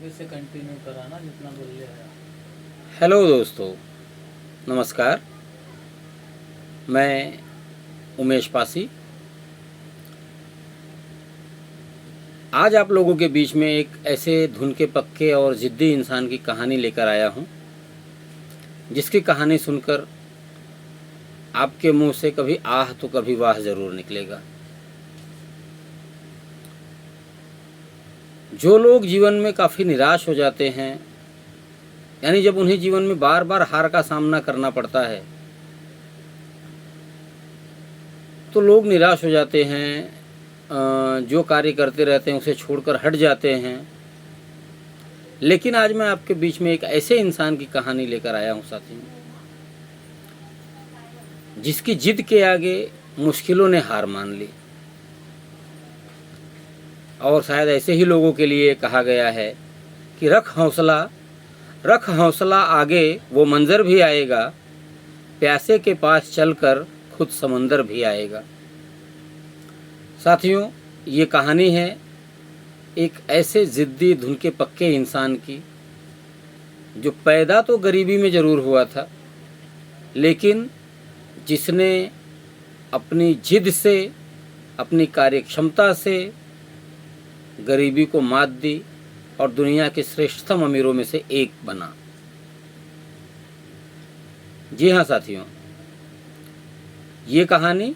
आगे से कंटिन्यू कराना जितना बोल लिया है। हेलो दोस्तों, नमस्कार। मैं उमेश पासी आज आप लोगों के बीच में एक ऐसे धुन के पक्के और ज़िद्दी इंसान की कहानी लेकर आया हूं, जिसकी कहानी सुनकर आपके मुंह से कभी आह तो कभी वाह ज़रूर निकलेगा। जो लोग जीवन में काफ़ी निराश हो जाते हैं, यानी जब उन्हें जीवन में बार बार हार का सामना करना पड़ता है, तो लोग निराश हो जाते हैं, जो कार्य करते रहते हैं उसे छोड़कर हट जाते हैं। लेकिन आज मैं आपके बीच में एक ऐसे इंसान की कहानी लेकर आया हूं साथियों, जिसकी जिद के आगे मुश्किलों ने हार मान ली। और शायद ऐसे ही लोगों के लिए कहा गया है कि रख हौसला, आगे वो मंजर भी आएगा, प्यासे के पास चलकर खुद समंदर भी आएगा। साथियों, ये कहानी है एक ऐसे ज़िद्दी धुन के पक्के इंसान की, जो पैदा तो गरीबी में ज़रूर हुआ था, लेकिन जिसने अपनी जिद से, अपनी कार्यक्षमता से गरीबी को मात दी और दुनिया के श्रेष्ठतम अमीरों में से एक बना। जी हाँ साथियों, ये कहानी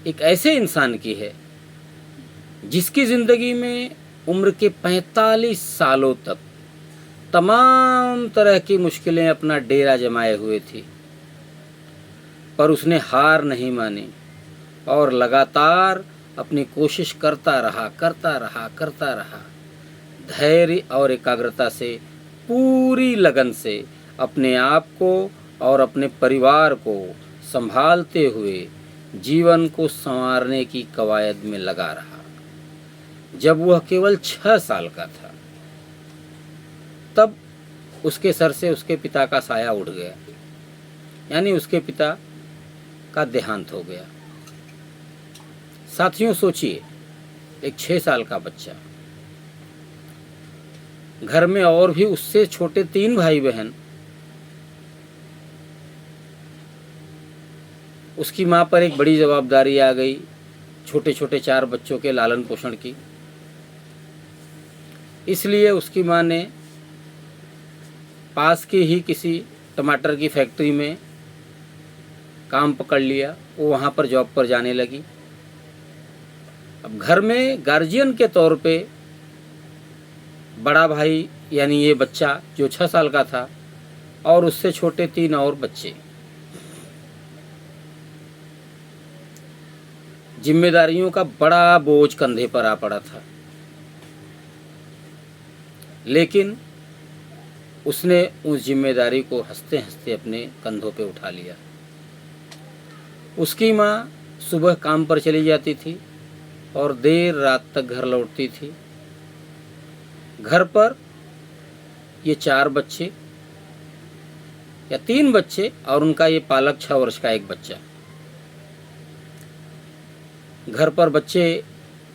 एक ऐसे इंसान की है जिसकी ज़िंदगी में उम्र के 45 सालों तक तमाम तरह की मुश्किलें अपना डेरा जमाए हुए थी, पर उसने हार नहीं मानी और लगातार अपनी कोशिश करता रहा। धैर्य और एकाग्रता से, पूरी लगन से अपने आप को और अपने परिवार को संभालते हुए जीवन को संवारने की कवायद में लगा रहा। जब वह केवल 6 साल का था, तब उसके सर से उसके पिता का साया उड़ गया, यानी उसके पिता का देहांत हो गया। साथियों सोचिए, एक 6 साल का बच्चा, घर में और भी उससे छोटे 3 भाई बहन, उसकी माँ पर एक बड़ी जवाबदारी आ गई, छोटे छोटे 4 बच्चों के लालन पोषण की। इसलिए उसकी माँ ने पास की ही किसी टमाटर की फैक्ट्री में काम पकड़ लिया। वो वहाँ पर जॉब पर जाने लगी। अब घर में गार्जियन के तौर पे बड़ा भाई, यानी ये बच्चा जो 6 साल का था, और उससे छोटे 3 और बच्चे, जिम्मेदारियों का बड़ा बोझ कंधे पर आ पड़ा था। लेकिन उसने उस जिम्मेदारी को हंसते हंसते अपने कंधों पे उठा लिया। उसकी माँ सुबह काम पर चली जाती थी और देर रात तक घर लौटती थी। घर पर ये 4 बच्चे या 3 बच्चे और उनका ये पालक 6 वर्ष का एक बच्चा। घर पर बच्चे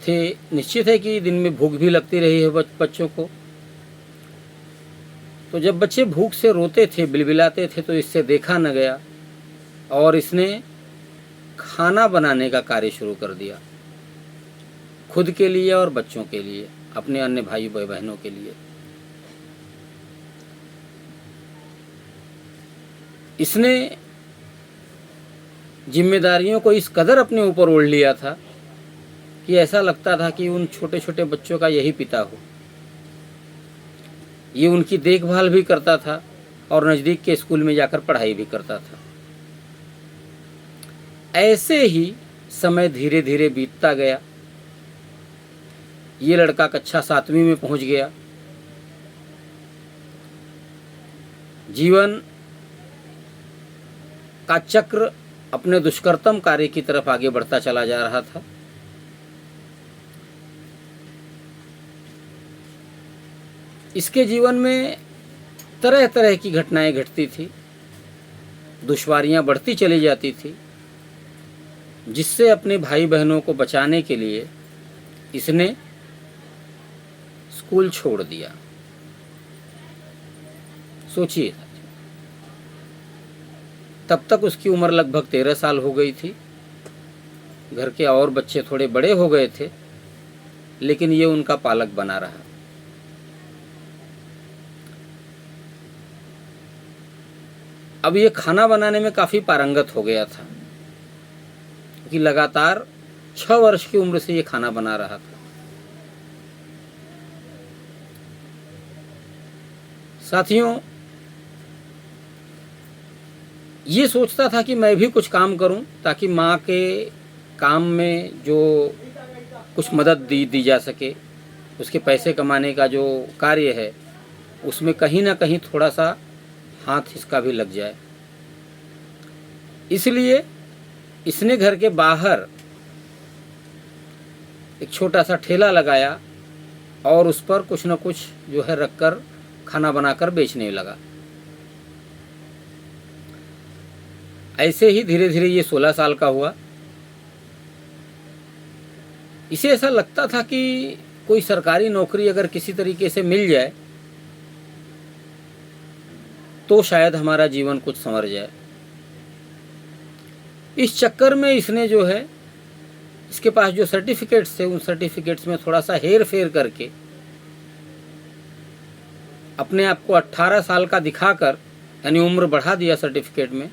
थे, निश्चित है कि दिन में भूख भी लगती रही है बच्चों को। तो जब बच्चे भूख से रोते थे, बिलबिलाते थे, तो इससे देखा न गया और इसने खाना बनाने का कार्य शुरू कर दिया, खुद के लिए और बच्चों के लिए, अपने अन्य भाई बहनों के लिए। इसने जिम्मेदारियों को इस कदर अपने ऊपर ओढ़ लिया था कि ऐसा लगता था कि उन छोटे छोटे बच्चों का यही पिता हो। ये उनकी देखभाल भी करता था और नज़दीक के स्कूल में जाकर पढ़ाई भी करता था। ऐसे ही समय धीरे धीरे बीतता गया। ये लड़का कक्षा 7वीं में पहुंच गया। जीवन का चक्र अपने दुष्कर्तम कार्य की तरफ आगे बढ़ता चला जा रहा था। इसके जीवन में तरह तरह की घटनाएं घटती थी, दुश्वारियां बढ़ती चली जाती थी, जिससे अपने भाई बहनों को बचाने के लिए इसने स्कूल छोड़ दिया। सोचिए, तब तक उसकी उम्र लगभग 13 साल हो गई थी। घर के और बच्चे थोड़े बड़े हो गए थे, लेकिन ये उनका पालक बना रहा। अब ये खाना बनाने में काफ़ी पारंगत हो गया था, क्योंकि लगातार 6 वर्ष की उम्र से ये खाना बना रहा था। साथियों, ये सोचता था कि मैं भी कुछ काम करूं ताकि माँ के काम में जो कुछ मदद दी जा सके, उसके पैसे कमाने का जो कार्य है उसमें कहीं ना कहीं थोड़ा सा हाथ इसका भी लग जाए। इसलिए इसने घर के बाहर एक छोटा सा ठेला लगाया और उस पर कुछ न कुछ जो है रखकर खाना बनाकर बेचने लगा। ऐसे ही धीरे धीरे ये 16 साल का हुआ। इसे ऐसा लगता था कि कोई सरकारी नौकरी अगर किसी तरीके से मिल जाए तो शायद हमारा जीवन कुछ संवर जाए। इस चक्कर में इसने जो है, इसके पास जो सर्टिफिकेट्स थे उन सर्टिफिकेट्स में थोड़ा सा हेर फेर करके अपने आप को 18 साल का दिखाकर, यानी उम्र बढ़ा दिया सर्टिफिकेट में,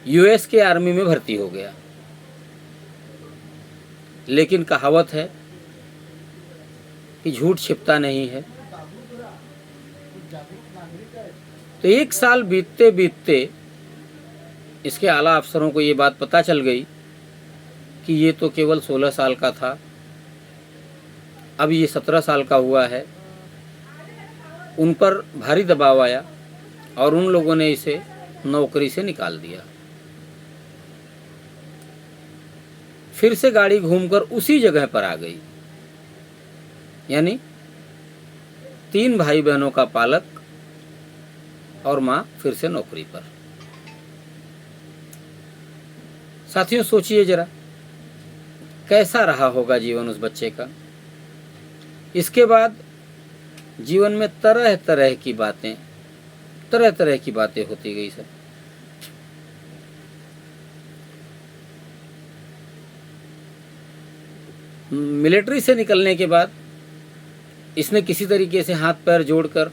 यूएस के आर्मी में भर्ती हो गया। लेकिन कहावत है कि झूठ छिपता नहीं है। तो 1 साल बीतते बीतते इसके आला अफसरों को ये बात पता चल गई कि ये तो केवल 16 साल का था, अब ये 17 साल का हुआ है। उन पर भारी दबाव आया और उन लोगों ने इसे नौकरी से निकाल दिया। फिर से गाड़ी घूमकर उसी जगह पर आ गई, यानी 3 भाई बहनों का पालक और मां फिर से नौकरी पर। साथियों, सोचिए जरा, कैसा रहा होगा जीवन उस बच्चे का। इसके बाद जीवन में तरह तरह की बातें होती गई सर। मिलिट्री से निकलने के बाद इसने किसी तरीके से हाथ पैर जोड़कर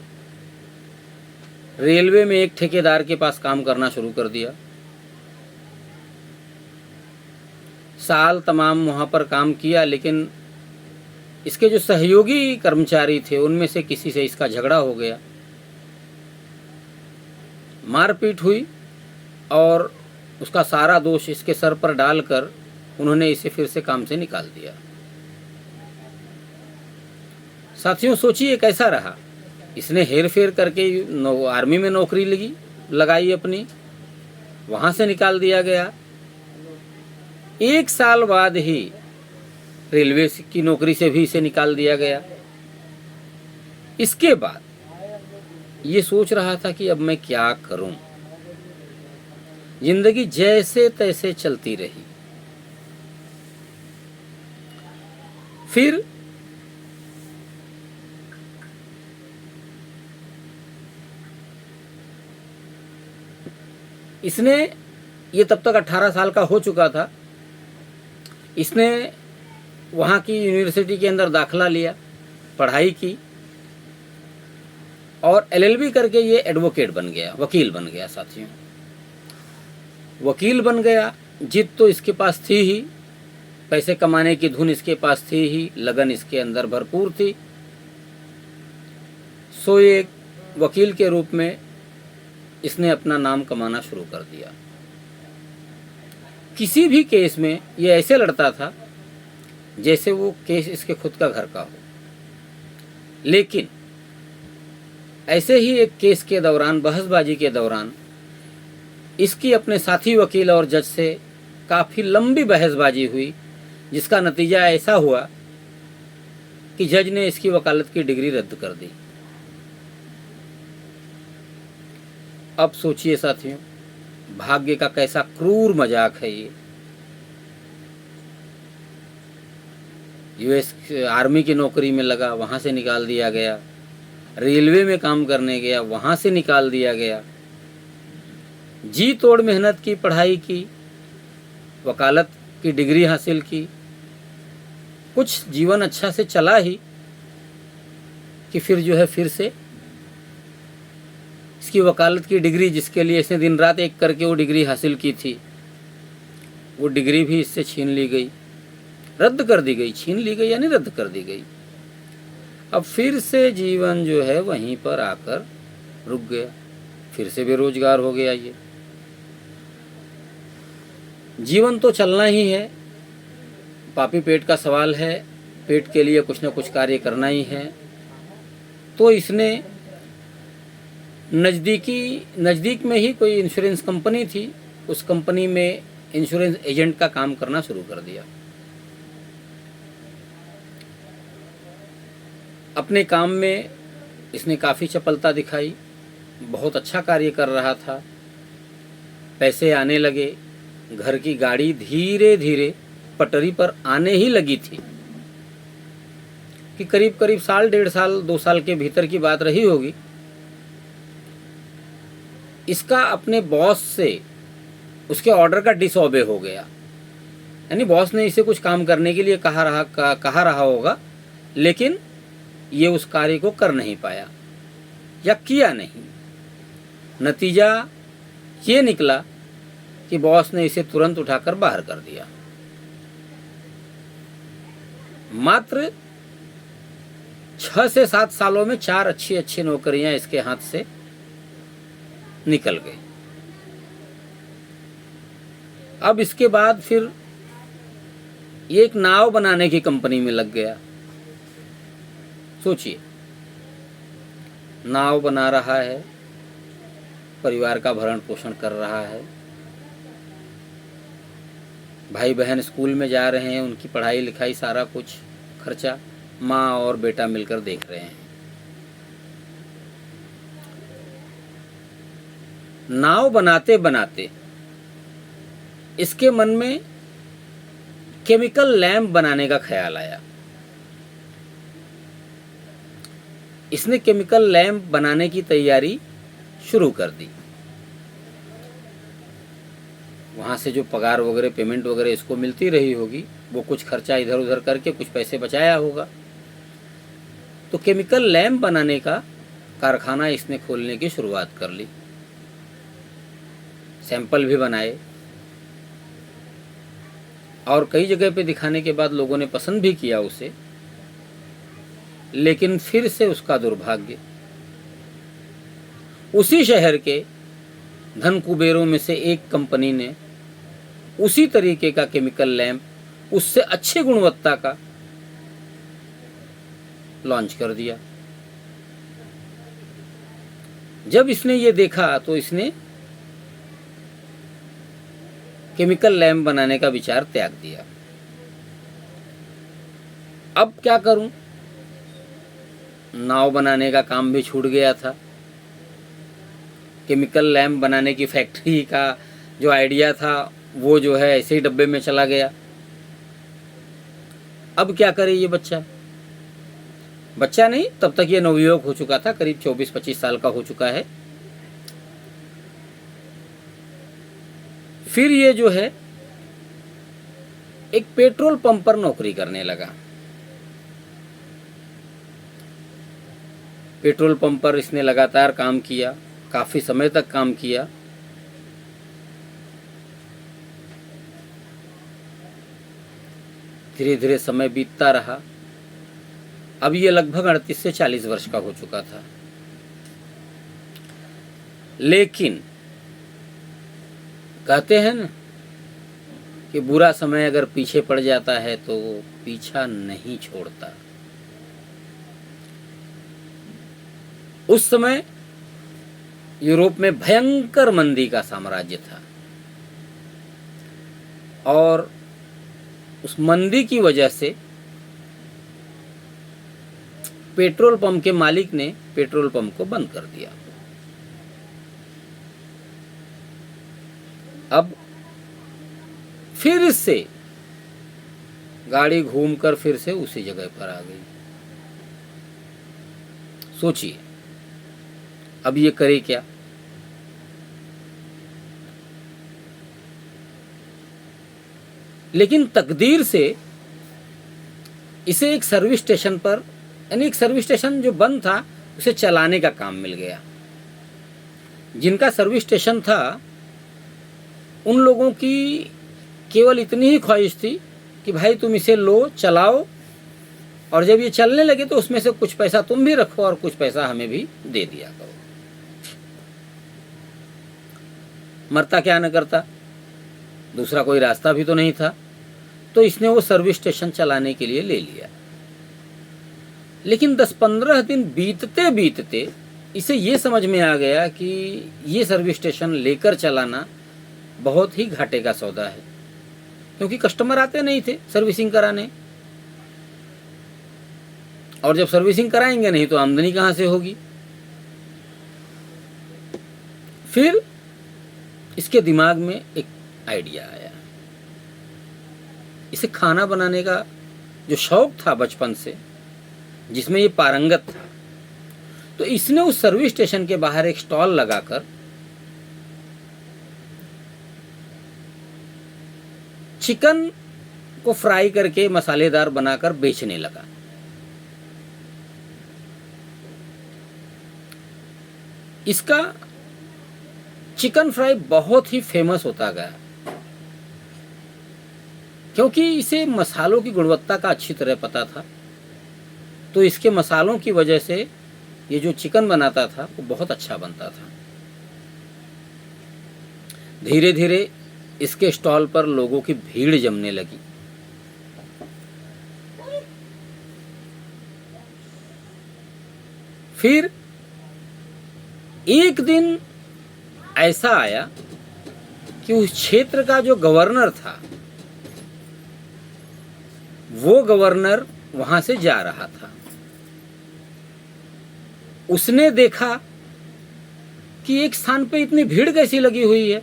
रेलवे में एक ठेकेदार के पास काम करना शुरू कर दिया। साल तमाम वहाँ पर काम किया, लेकिन इसके जो सहयोगी कर्मचारी थे उनमें से किसी से इसका झगड़ा हो गया, मारपीट हुई और उसका सारा दोष इसके सर पर डालकर उन्होंने इसे फिर से काम से निकाल दिया। साथियों, सोचिए कैसा रहा। इसने हेर फेर करके आर्मी में नौकरी लगाई अपनी, वहाँ से निकाल दिया गया। 1 साल बाद ही रेलवे की नौकरी से भी इसे निकाल दिया गया। इसके बाद ये सोच रहा था कि अब मैं क्या करूं। जिंदगी जैसे तैसे चलती रही। फिर इसने, ये तब तक 18 साल का हो चुका था, इसने वहाँ की यूनिवर्सिटी के अंदर दाखिला लिया, पढ़ाई की और एलएलबी करके ये एडवोकेट बन गया, वकील बन गया। साथियों, वकील बन गया। जिद तो इसके पास थी ही, पैसे कमाने की धुन इसके पास थी ही, लगन इसके अंदर भरपूर थी। सो एक वकील के रूप में इसने अपना नाम कमाना शुरू कर दिया। किसी भी केस में ये ऐसे लड़ता था जैसे वो केस इसके खुद का घर का हो। लेकिन ऐसे ही एक केस के दौरान, बहसबाजी के दौरान, इसकी अपने साथी वकील और जज से काफ़ी लंबी बहसबाजी हुई, जिसका नतीजा ऐसा हुआ कि जज ने इसकी वकालत की डिग्री रद्द कर दी। अब सोचिए साथियों, भाग्य का कैसा क्रूर मजाक है ये। यूएस आर्मी की नौकरी में लगा, वहाँ से निकाल दिया गया। रेलवे में काम करने गया, वहाँ से निकाल दिया गया। जी तोड़ मेहनत की, पढ़ाई की, वकालत की डिग्री हासिल की, कुछ जीवन अच्छा से चला ही कि फिर जो है फिर से इसकी वकालत की डिग्री, जिसके लिए इसने दिन रात एक करके वो डिग्री हासिल की थी, वो डिग्री भी इससे छीन ली गई, रद्द कर दी गई। छीन ली गई यानी रद्द कर दी गई। अब फिर से जीवन जो है वहीं पर आकर रुक गया, फिर से बेरोजगार हो गया। ये जीवन तो चलना ही है, पापी पेट का सवाल है, पेट के लिए कुछ न कुछ कार्य करना ही है। तो इसने नज़दीक में ही कोई इंश्योरेंस कंपनी थी, उस कंपनी में इंश्योरेंस एजेंट का काम करना शुरू कर दिया। अपने काम में इसने काफ़ी चपलता दिखाई, बहुत अच्छा कार्य कर रहा था, पैसे आने लगे, घर की गाड़ी धीरे धीरे पटरी पर आने ही लगी थी कि करीब करीब साल, 1.5 साल, 2 साल के भीतर की बात रही होगी। इसका अपने बॉस से उसके ऑर्डर का डिसऑबे हो गया, यानी बॉस ने इसे कुछ काम करने के लिए कहा रहा होगा, लेकिन ये उस कार्य को कर नहीं पाया या किया नहीं। नतीजा ये निकला कि बॉस ने इसे तुरंत उठाकर बाहर कर दिया। मात्र 6 से 7 सालों में 4 अच्छी नौकरियां इसके हाथ से निकल गई। अब इसके बाद फिर ये एक नाव बनाने की कंपनी में लग गया। सोचिए, नाव बना रहा है, परिवार का भरण पोषण कर रहा है, भाई बहन स्कूल में जा रहे हैं, उनकी पढ़ाई लिखाई सारा कुछ खर्चा माँ और बेटा मिलकर देख रहे हैं। नाव बनाते बनाते इसके मन में केमिकल लैंप बनाने का ख्याल आया। इसने केमिकल लैंप बनाने की तैयारी शुरू कर दी। वहाँ से जो पगार वगैरह, पेमेंट वगैरह इसको मिलती रही होगी, वो कुछ खर्चा इधर उधर करके कुछ पैसे बचाया होगा। तो केमिकल लैंप बनाने का कारखाना इसने खोलने की शुरुआत कर ली। सैंपल भी बनाए और कई जगह पे दिखाने के बाद लोगों ने पसंद भी किया उसे, लेकिन फिर से उसका दुर्भाग्य, उसी शहर के धन कुबेरों में से एक कंपनी ने उसी तरीके का केमिकल लैंप, उससे अच्छी गुणवत्ता का लॉन्च कर दिया। जब इसने ये देखा तो इसने केमिकल लैंप बनाने का विचार त्याग दिया। अब क्या करूं? नाव बनाने का काम भी छूट गया था, केमिकल लैंप बनाने की फैक्ट्री का जो आइडिया था वो जो है ऐसे ही डब्बे में चला गया। अब क्या करे ये बच्चा नहीं, तब तक ये नवयुवक हो चुका था, करीब 24-25 साल का हो चुका है। फिर ये जो है एक पेट्रोल पंप पर नौकरी करने लगा। पेट्रोल पंप पर इसने लगातार काम किया, काफी समय तक काम किया। धीरे धीरे समय बीतता रहा। अब ये लगभग 38 से 40 वर्ष का हो चुका था। लेकिन कहते हैं ना कि बुरा समय अगर पीछे पड़ जाता है तो वो पीछा नहीं छोड़ता। उस समय यूरोप में भयंकर मंदी का साम्राज्य था और उस मंदी की वजह से पेट्रोल पंप के मालिक ने पेट्रोल पंप को बंद कर दिया। अब फिर से गाड़ी घूमकर फिर से उसी जगह पर आ गई। सोचिए अब ये करे क्या। लेकिन तकदीर से इसे एक सर्विस स्टेशन पर, यानी एक सर्विस स्टेशन जो बंद था उसे चलाने का काम मिल गया। जिनका सर्विस स्टेशन था उन लोगों की केवल इतनी ही ख्वाहिश थी कि भाई तुम इसे लो, चलाओ, और जब ये चलने लगे तो उसमें से कुछ पैसा तुम भी रखो और कुछ पैसा हमें भी दे दिया करो। मरता क्या न करता, दूसरा कोई रास्ता भी तो नहीं था, तो इसने वो सर्विस स्टेशन चलाने के लिए ले लिया। लेकिन 10-15 दिन बीतते बीतते इसे ये समझ में आ गया कि ये सर्विस स्टेशन लेकर चलाना बहुत ही घाटे का सौदा है, क्योंकि कस्टमर आते नहीं थे सर्विसिंग कराने, और जब सर्विसिंग कराएंगे नहीं तो आमदनी कहाँ से होगी। फिर इसके दिमाग में एक आइडिया आया। इसे खाना बनाने का जो शौक था बचपन से, जिसमें ये पारंगत था, तो इसने उस सर्विस स्टेशन के बाहर एक स्टॉल लगाकर चिकन को फ्राई करके मसालेदार बनाकर बेचने लगा। इसका चिकन फ्राई बहुत ही फेमस होता गया, क्योंकि इसे मसालों की गुणवत्ता का अच्छी तरह पता था। तो इसके मसालों की वजह से ये जो चिकन बनाता था वो बहुत अच्छा बनता था। धीरे धीरे इसके स्टॉल पर लोगों की भीड़ जमने लगी। फिर एक दिन ऐसा आया कि उस क्षेत्र का जो गवर्नर था, वो गवर्नर वहां से जा रहा था। उसने देखा कि एक स्थान पे इतनी भीड़ कैसी लगी हुई है।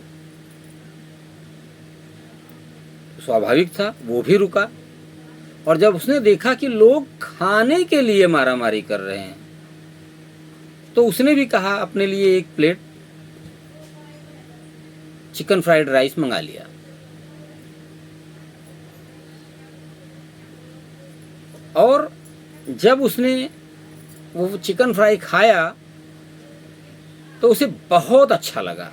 स्वाभाविक था वो भी रुका, और जब उसने देखा कि लोग खाने के लिए मारामारी कर रहे हैं, तो उसने भी कहा अपने लिए एक प्लेट चिकन फ्राइड राइस मंगा लिया। और जब उसने वो चिकन फ्राई खाया तो उसे बहुत अच्छा लगा,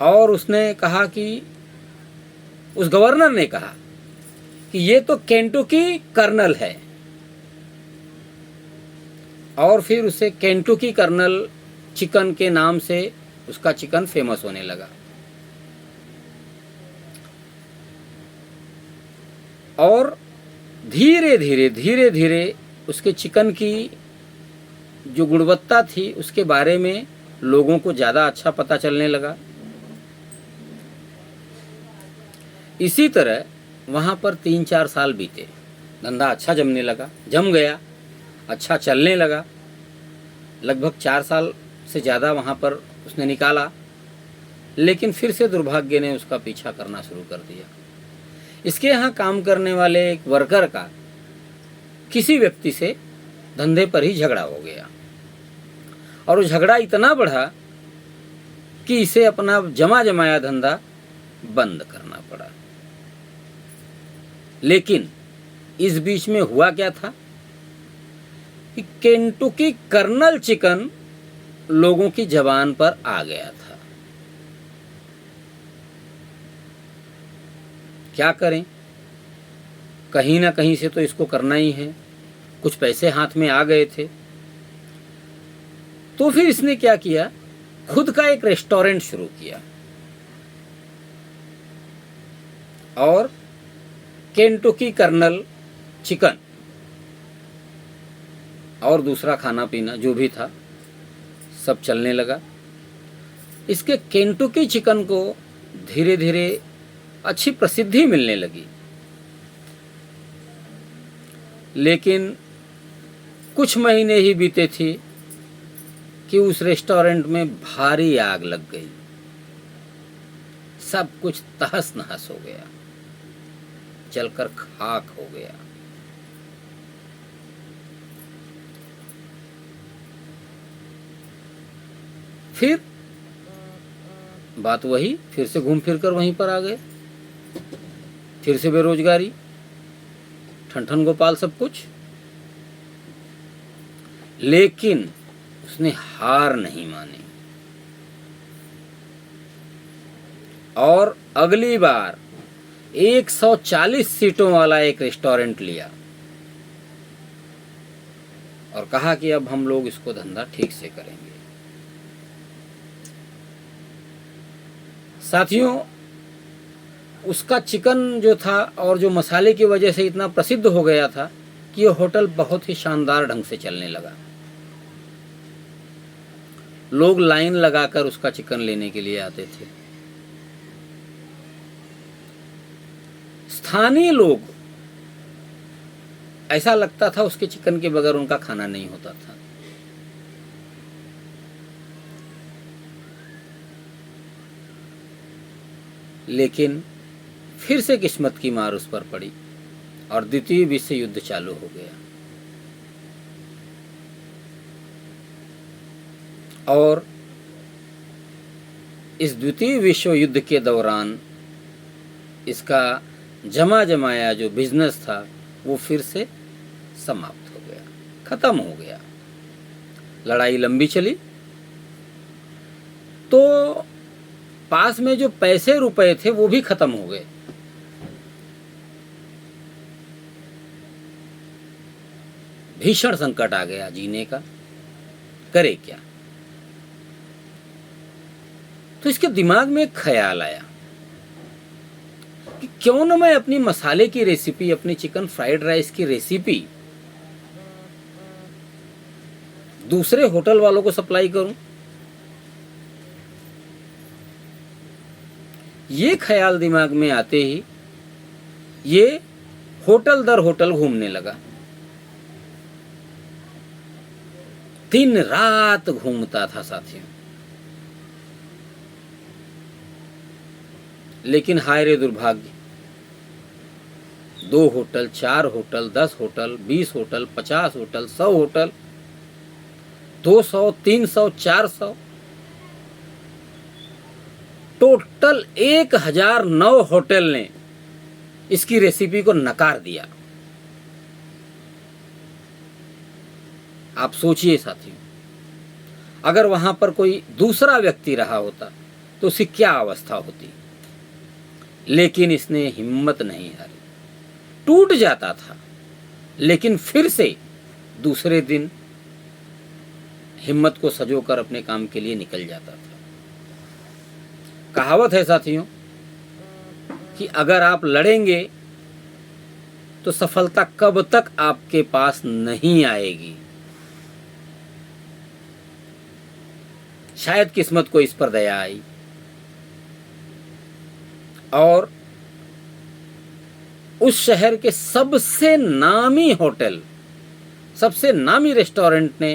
और उसने कहा कि उस गवर्नर ने कहा कि ये तो केंटुकी कर्नल है, और फिर उसे केंटुकी कर्नल चिकन के नाम से उसका चिकन फेमस होने लगा। और धीरे धीरे उसके चिकन की जो गुणवत्ता थी उसके बारे में लोगों को ज़्यादा अच्छा पता चलने लगा। इसी तरह वहाँ पर 3-4 साल बीते, धंधा अच्छा जमने लगा, जम गया, अच्छा चलने लगा। लगभग 4 साल से ज़्यादा वहाँ पर उसने निकाला, लेकिन फिर से दुर्भाग्य ने उसका पीछा करना शुरू कर दिया। इसके यहाँ काम करने वाले एक वर्कर का किसी व्यक्ति से धंधे पर ही झगड़ा हो गया, और वो झगड़ा इतना बढ़ा कि इसे अपना जमा जमाया धंधा बंद करना पड़ा। लेकिन इस बीच में हुआ क्या था कि केंटुकी कर्नल चिकन लोगों की जबान पर आ गया था। क्या करें, कहीं ना कहीं से तो इसको करना ही है। कुछ पैसे हाथ में आ गए थे, तो फिर इसने क्या किया, खुद का एक रेस्टोरेंट शुरू किया, और केंटुकी कर्नल चिकन और दूसरा खाना पीना जो भी था सब चलने लगा। इसके केंटुकी चिकन को धीरे धीरे अच्छी प्रसिद्धि मिलने लगी। लेकिन कुछ महीने ही बीते थे कि उस रेस्टोरेंट में भारी आग लग गई, सब कुछ तहस नहस हो गया। जलकर खाक हो गया। फिर बात वही, फिर से घूम फिर कर वहीं पर आ गए, फिर से बेरोजगारी, ठन गोपाल सब कुछ। लेकिन उसने हार नहीं मानी और अगली बार 140 सीटों वाला एक रेस्टोरेंट लिया और कहा कि अब हम लोग इसको धंधा ठीक से करेंगे। साथियों, उसका चिकन जो था और जो मसाले की वजह से इतना प्रसिद्ध हो गया था कि यह होटल बहुत ही शानदार ढंग से चलने लगा। लोग लाइन लगाकर उसका चिकन लेने के लिए आते थे। स्थानीय लोग, ऐसा लगता था उसके चिकन के बगैर उनका खाना नहीं होता था। लेकिन फिर से किस्मत की मार उस पर पड़ी और द्वितीय विश्व युद्ध चालू हो गया। और इस द्वितीय विश्व युद्ध के दौरान इसका जमा जमाया जो बिजनेस था वो फिर से समाप्त हो गया, खत्म हो गया। लड़ाई लंबी चली तो पास में जो पैसे रुपए थे वो भी खत्म हो गए। भीषण संकट आ गया जीने का, करे क्या। तो इसके दिमाग में एक ख्याल आया कि क्यों न मैं अपनी मसाले की रेसिपी, अपनी चिकन फ्राइड राइस की रेसिपी दूसरे होटल वालों को सप्लाई करूं। ये ख्याल दिमाग में आते ही ये होटल दर होटल घूमने लगा। दिन रात घूमता था साथियों। लेकिन हाय रे दुर्भाग्य, 2 hotel, 4 hotel, 10 hotel, 20 hotel, 50 hotel, 100 hotel, 200, 300, 400, total 1009 hotel ने इसकी रेसिपी को नकार दिया। आप सोचिए साथियों, अगर वहां पर कोई दूसरा व्यक्ति रहा होता तो उसकी क्या अवस्था होती। लेकिन इसने हिम्मत नहीं हारी। टूट जाता था लेकिन फिर से दूसरे दिन हिम्मत को सजोकर अपने काम के लिए निकल जाता था। कहावत है साथियों कि अगर आप लड़ेंगे तो सफलता कब तक आपके पास नहीं आएगी। शायद किस्मत को इस पर दया आई और उस शहर के सबसे नामी होटल, सबसे नामी रेस्टोरेंट ने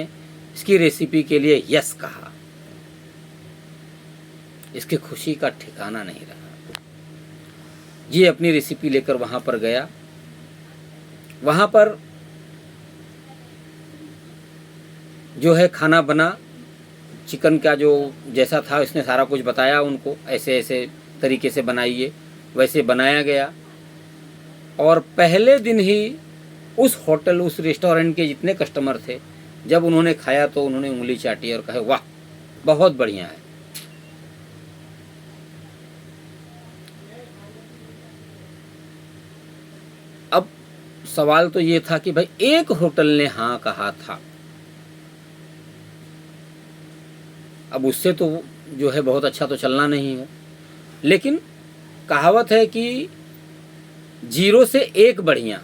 इसकी रेसिपी के लिए यस कहा। इसकी खुशी का ठिकाना नहीं रहा। ये अपनी रेसिपी लेकर वहां पर गया। वहां पर जो है खाना बना, चिकन का जो जैसा था इसने सारा कुछ बताया उनको, ऐसे ऐसे तरीके से बनाइए, वैसे बनाया गया। और पहले दिन ही उस होटल, उस रेस्टोरेंट के जितने कस्टमर थे, जब उन्होंने खाया तो उन्होंने उंगली चाटी और कहे वाह बहुत बढ़िया है। अब सवाल तो ये था कि भाई एक होटल ने हाँ कहा था, अब उससे तो जो है बहुत अच्छा तो चलना नहीं है। लेकिन कहावत है कि 0 से 1 बढ़िया।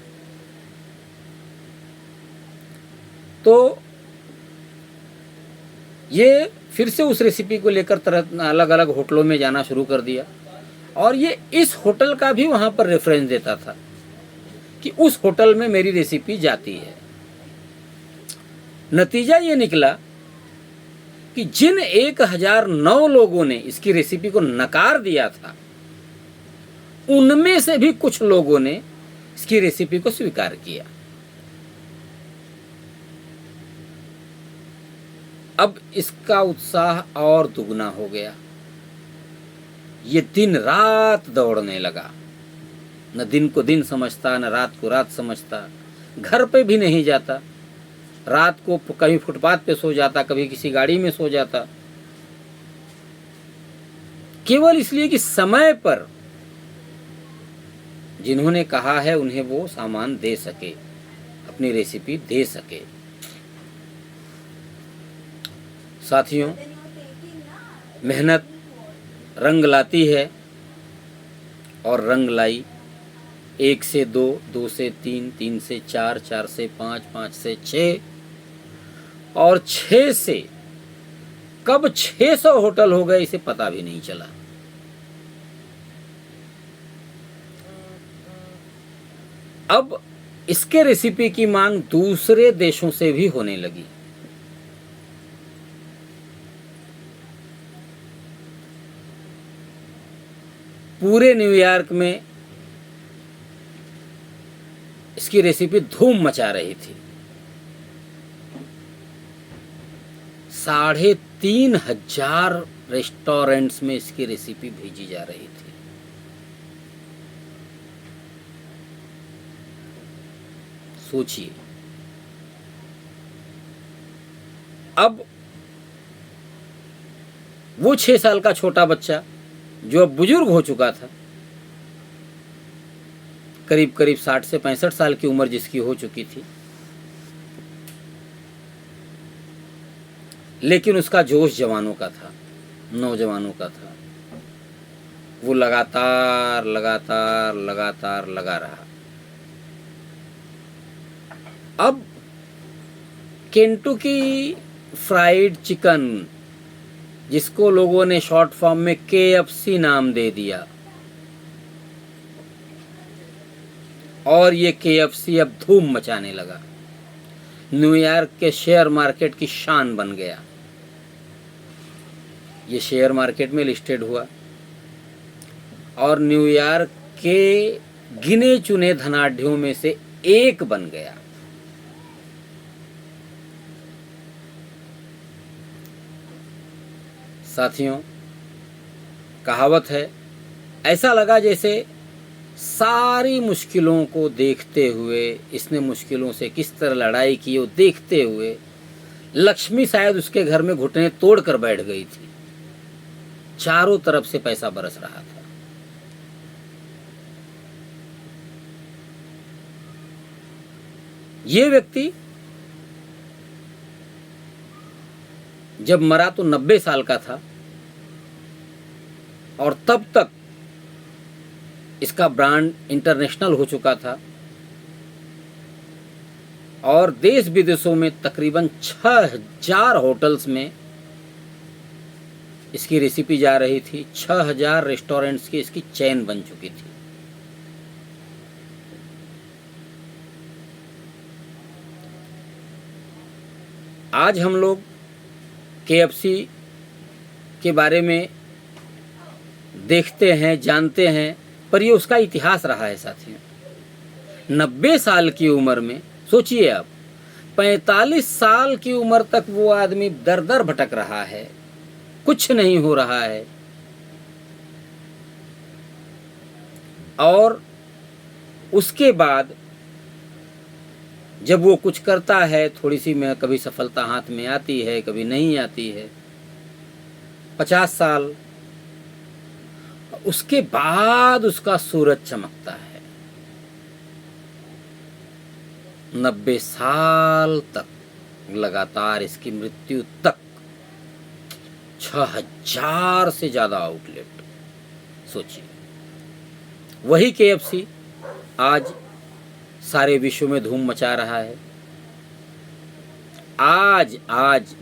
तो ये फिर से उस रेसिपी को लेकर तरह अलग अलग होटलों में जाना शुरू कर दिया और ये इस होटल का भी वहां पर रेफरेंस देता था कि उस होटल में मेरी रेसिपी जाती है। नतीजा ये निकला कि जिन 1009 लोगों ने इसकी रेसिपी को नकार दिया था, उनमें से भी कुछ लोगों ने इसकी रेसिपी को स्वीकार किया। अब इसका उत्साह और दुगना हो गया। ये दिन रात दौड़ने लगा, न दिन को दिन समझता, न रात को रात समझता। घर पे भी नहीं जाता, रात को कहीं फुटपाथ पे सो जाता, कभी किसी गाड़ी में सो जाता, केवल इसलिए कि समय पर जिन्होंने कहा है उन्हें वो सामान दे सके, अपनी रेसिपी दे सके। साथियों, मेहनत रंग लाती है और रंग लाई। 1 से 2, 2 से 3, 3 से 4, 4 से 5, 5 से 6 और 6 से कब 600 होटल हो गए इसे पता भी नहीं चला। अब इसके रेसिपी की मांग दूसरे देशों से भी होने लगी। पूरे न्यूयॉर्क में इसकी रेसिपी धूम मचा रही थी। 3,500 रेस्टोरेंट्स में इसकी रेसिपी भेजी जा रही थी। सोचिए, अब वो 6 साल का छोटा बच्चा जो अब बुजुर्ग हो चुका था, करीब करीब 60 से 65 साल की उम्र जिसकी हो चुकी थी, लेकिन उसका जोश जवानों का था, नौजवानों का था। वो लगातार लगातार लगातार लगा रहा। अब केंटुकी फ्राइड चिकन, जिसको लोगों ने शॉर्ट फॉर्म में KFC नाम दे दिया, और ये KFC अब धूम मचाने लगा। न्यूयॉर्क के शेयर मार्केट की शान बन गया। ये शेयर मार्केट में लिस्टेड हुआ और न्यूयॉर्क के गिने चुने धनाढ्यों में से एक बन गया। साथियों, कहावत है, ऐसा लगा जैसे सारी मुश्किलों को देखते हुए, इसने मुश्किलों से किस तरह लड़ाई की वो देखते हुए, लक्ष्मी शायद उसके घर में घुटने तोड़कर बैठ गई थी। चारों तरफ से पैसा बरस रहा था। ये व्यक्ति जब मरा तो 90 साल का था और तब तक इसका ब्रांड इंटरनेशनल हो चुका था और देश विदेशों में तकरीबन 6,000 होटल्स में इसकी रेसिपी जा रही थी। 6,000 रेस्टोरेंट्स की इसकी चेन बन चुकी थी। आज हम लोग KFC के बारे में देखते हैं, जानते हैं, पर ये उसका इतिहास रहा है साथियों। 90 साल की उम्र में, सोचिए आप, 45 साल की उम्र तक वो आदमी दर दर भटक रहा है, कुछ नहीं हो रहा है, और उसके बाद जब वो कुछ करता है, थोड़ी सी में कभी सफलता हाथ में आती है, कभी नहीं आती है। 50 साल उसके बाद उसका सूरज चमकता है। 90 साल तक लगातार, इसकी मृत्यु तक 6,000 से ज्यादा आउटलेट। सोचिए, वही KFC आज सारे विश्व में धूम मचा रहा है। आज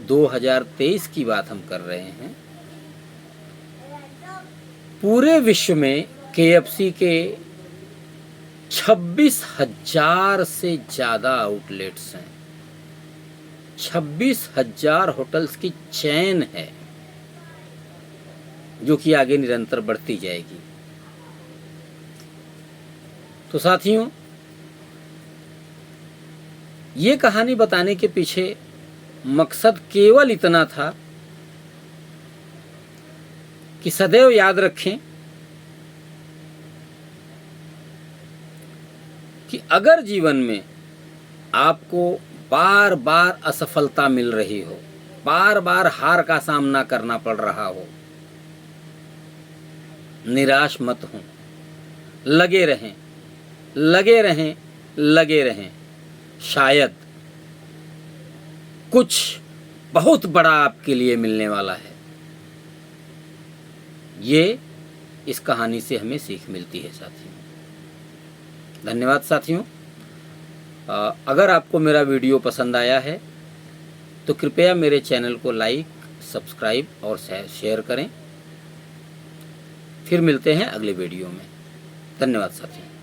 2023 की बात हम कर रहे हैं। पूरे विश्व में KFC के 26,000 से ज्यादा आउटलेट्स हैं। 26,000 होटल्स की चेन है, जो कि आगे निरंतर बढ़ती जाएगी। तो साथियों, ये कहानी बताने के पीछे मकसद केवल इतना था कि सदैव याद रखें कि अगर जीवन में आपको बार बार असफलता मिल रही हो, बार बार हार का सामना करना पड़ रहा हो, निराश मत हों, लगे रहें, लगे रहें, लगे रहें। शायद कुछ बहुत बड़ा आपके लिए मिलने वाला है। ये इस कहानी से हमें सीख मिलती है साथियों। धन्यवाद साथियों। अगर आपको मेरा वीडियो पसंद आया है तो कृपया मेरे चैनल को लाइक, सब्सक्राइब और शेयर करें। फिर मिलते हैं अगले वीडियो में। धन्यवाद साथियों।